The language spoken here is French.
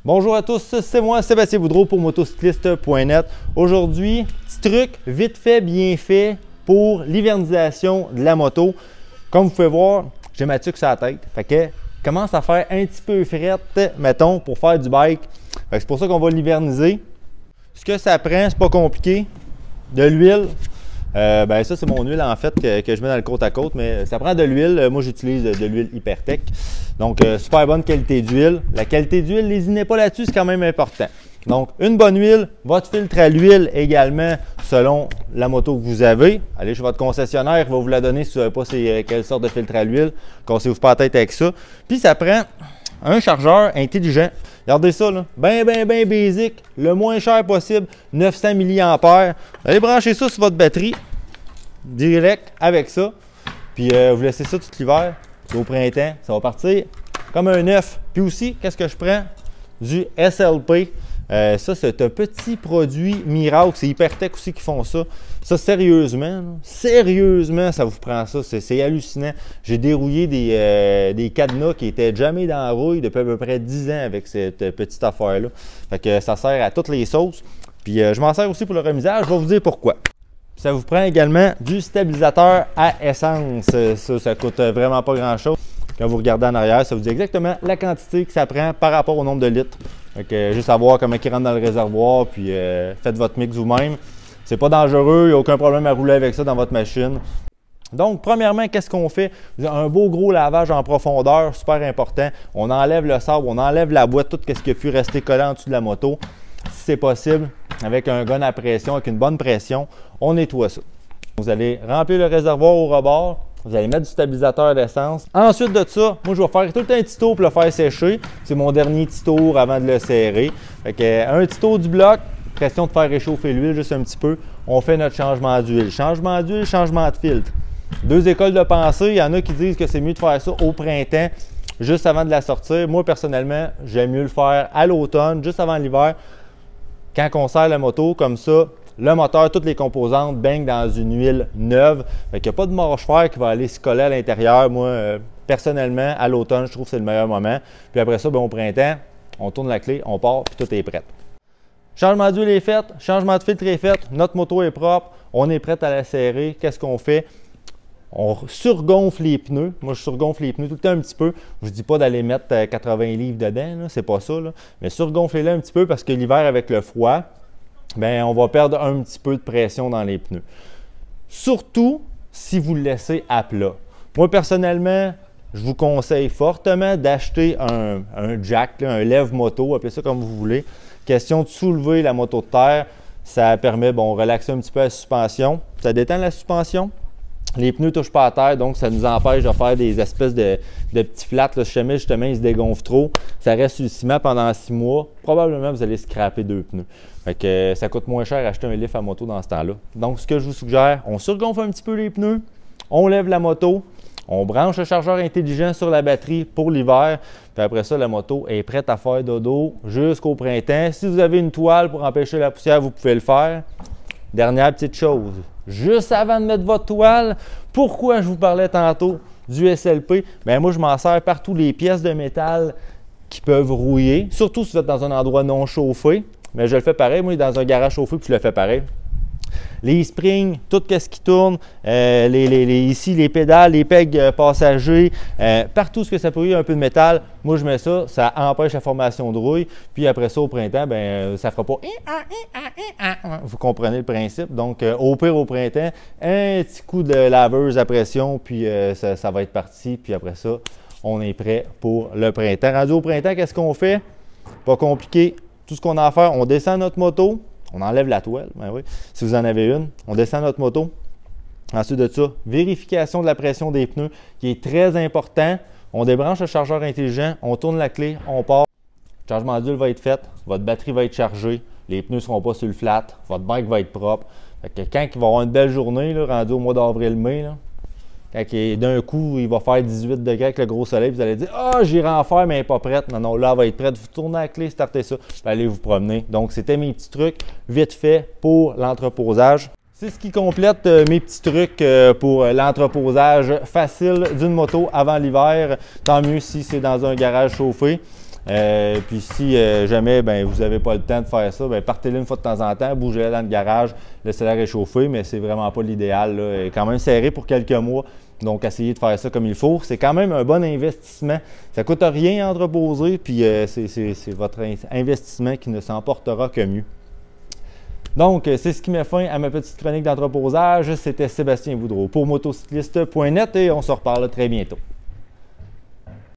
Bonjour à tous, c'est moi Sébastien Boudreau pour motocycliste.net. Aujourd'hui, petit truc vite fait, bien fait pour l'hivernisation de la moto. Comme vous pouvez voir, j'ai ma tuque sur la tête. Fait que commence à faire un petit peu frette, mettons, pour faire du bike. C'est pour ça qu'on va l'hiverniser. Ce que ça prend, c'est pas compliqué. De l'huile. Ça, c'est mon huile en fait que je mets dans le côte à côte, mais ça prend de l'huile. Moi, j'utilise de l'huile Hypertech. Donc, super bonne qualité d'huile. La qualité d'huile, lésinez pas là-dessus, c'est quand même important. Donc, une bonne huile, votre filtre à l'huile également, selon la moto que vous avez. Allez chez votre concessionnaire, il va vous la donner si vous ne savez pas quelle sorte de filtre à l'huile. Cassez-vous pas la tête avec ça. Puis, ça prend un chargeur intelligent. Regardez ça, là. Bien basic, le moins cher possible, 900 mAh. Vous allez brancher ça sur votre batterie, direct avec ça. Puis vous laissez ça tout l'hiver. Au printemps, ça va partir comme un œuf. Puis aussi, qu'est-ce que je prends? Du SLP. Ça, c'est un petit produit miracle. C'est Hypertech aussi qui font ça. Ça, sérieusement, ça vous prend ça. C'est hallucinant. J'ai dérouillé des cadenas qui étaient jamais dans la rouille depuis à peu près 10 ans avec cette petite affaire-là. Fait que ça sert à toutes les sauces. Puis je m'en sers aussi pour le remisage. Je vais vous dire pourquoi. Ça vous prend également du stabilisateur à essence. Ça coûte vraiment pas grand-chose. Quand vous regardez en arrière, ça vous dit exactement la quantité que ça prend par rapport au nombre de litres. Donc, juste savoir comment il rentre dans le réservoir, puis faites votre mix vous-même. C'est pas dangereux, il n'y a aucun problème à rouler avec ça dans votre machine. Donc, premièrement, qu'est-ce qu'on fait? Un beau gros lavage en profondeur, super important. On enlève le sable, on enlève la boîte, tout ce qui a pu rester collant en dessous de la moto. Si c'est possible, avec un gun à pression, avec une bonne pression, on nettoie ça. Vous allez remplir le réservoir au rebord. Vous allez mettre du stabilisateur d'essence. Ensuite de ça, moi, je vais faire tout un petit tour pour le faire sécher. C'est mon dernier petit tour avant de le serrer. Fait que, un petit tour du bloc, question de faire réchauffer l'huile juste un petit peu. On fait notre changement d'huile. Changement d'huile, changement de filtre. Deux écoles de pensée. Il y en a qui disent que c'est mieux de faire ça au printemps, juste avant de la sortir. Moi, personnellement, j'aime mieux le faire à l'automne, juste avant l'hiver. Quand on sert la moto comme ça, le moteur, toutes les composantes baignent dans une huile neuve. Fait qu'il n'y a pas de marche-fer qui va aller se coller à l'intérieur. Moi, personnellement, à l'automne, je trouve que c'est le meilleur moment. Puis après ça, au printemps, on tourne la clé, on part, puis tout est prêt. Changement d'huile est fait, changement de filtre est fait, notre moto est propre, on est prêt à la serrer. Qu'est-ce qu'on fait? On surgonfle les pneus. Moi, je surgonfle les pneus tout le temps un petit peu. Je ne vous dis pas d'aller mettre 80 livres dedans, c'est pas ça. Là. Mais surgonflez-les un petit peu parce que l'hiver, avec le froid, bien, on va perdre un petit peu de pression dans les pneus. Surtout si vous le laissez à plat. Moi, personnellement, je vous conseille fortement d'acheter un jack, là, un lève-moto, appelez ça comme vous voulez. Question de soulever la moto de terre. Ça permet, de relaxer un petit peu la suspension. Ça détend la suspension. Les pneus ne touchent pas à terre, donc ça nous empêche de faire des espèces de petits flats. Là, si jamais justement ils se dégonflent trop, ça reste sur le ciment pendant 6 mois. Probablement, vous allez scraper 2 pneus. Fait que, ça coûte moins cher acheter un lift à moto dans ce temps-là. Donc, ce que je vous suggère, on surgonfle un petit peu les pneus, on lève la moto, on branche le chargeur intelligent sur la batterie pour l'hiver. Puis après ça, la moto est prête à faire dodo jusqu'au printemps. Si vous avez une toile pour empêcher la poussière, vous pouvez le faire. Dernière petite chose, juste avant de mettre votre toile, pourquoi je vous parlais tantôt du SLP? Bien, moi, je m'en sers partout les pièces de métal qui peuvent rouiller, surtout si vous êtes dans un endroit non chauffé. Mais je le fais pareil, moi, dans un garage chauffé, puis je le fais pareil. Les springs, tout ce qui tourne, ici les pédales, les pegs passagers, partout ce que ça peut y un peu de métal, moi je mets ça, ça empêche la formation de rouille. Puis après ça, au printemps, ça ne fera pas. Vous comprenez le principe. Donc, au pire, au printemps, un petit coup de laveuse à pression, puis ça va être parti. Puis après ça, on est prêt pour le printemps. Rendu au printemps, qu'est-ce qu'on fait? Pas compliqué. Tout ce qu'on a à faire, on descend notre moto. On enlève la toile, ben oui, si vous en avez une. On descend notre moto. Ensuite de ça, vérification de la pression des pneus qui est très important. On débranche le chargeur intelligent, on tourne la clé, on part. Le changement d'huile va être fait, votre batterie va être chargée, les pneus ne seront pas sur le flat, votre bike va être propre. Fait que quand il va avoir une belle journée, là, rendu au mois d'avril-mai, quand d'un coup, il va faire 18 degrés avec le gros soleil, vous allez dire « Ah, j'irai en faire, mais elle n'est pas prête. » Non, non, là, elle va être prête. Vous tournez la clé, startez ça, puis allez vous promener. Donc, c'était mes petits trucs vite fait pour l'entreposage. C'est ce qui complète mes petits trucs pour l'entreposage facile d'une moto avant l'hiver. Tant mieux si c'est dans un garage chauffé. Puis si jamais vous n'avez pas le temps de faire ça, partez-le une fois de temps en temps, bougez-le dans le garage, laissez-la réchauffer, mais c'est vraiment pas l'idéal. Il est quand même serré pour quelques mois, donc essayez de faire ça comme il faut. C'est quand même un bon investissement. Ça ne coûte rien à entreposer, puis c'est votre investissement qui ne s'en portera que mieux. Donc, c'est ce qui met fin à ma petite chronique d'entreposage. C'était Sébastien Boudreau pour motocycliste.net et on se reparle très bientôt.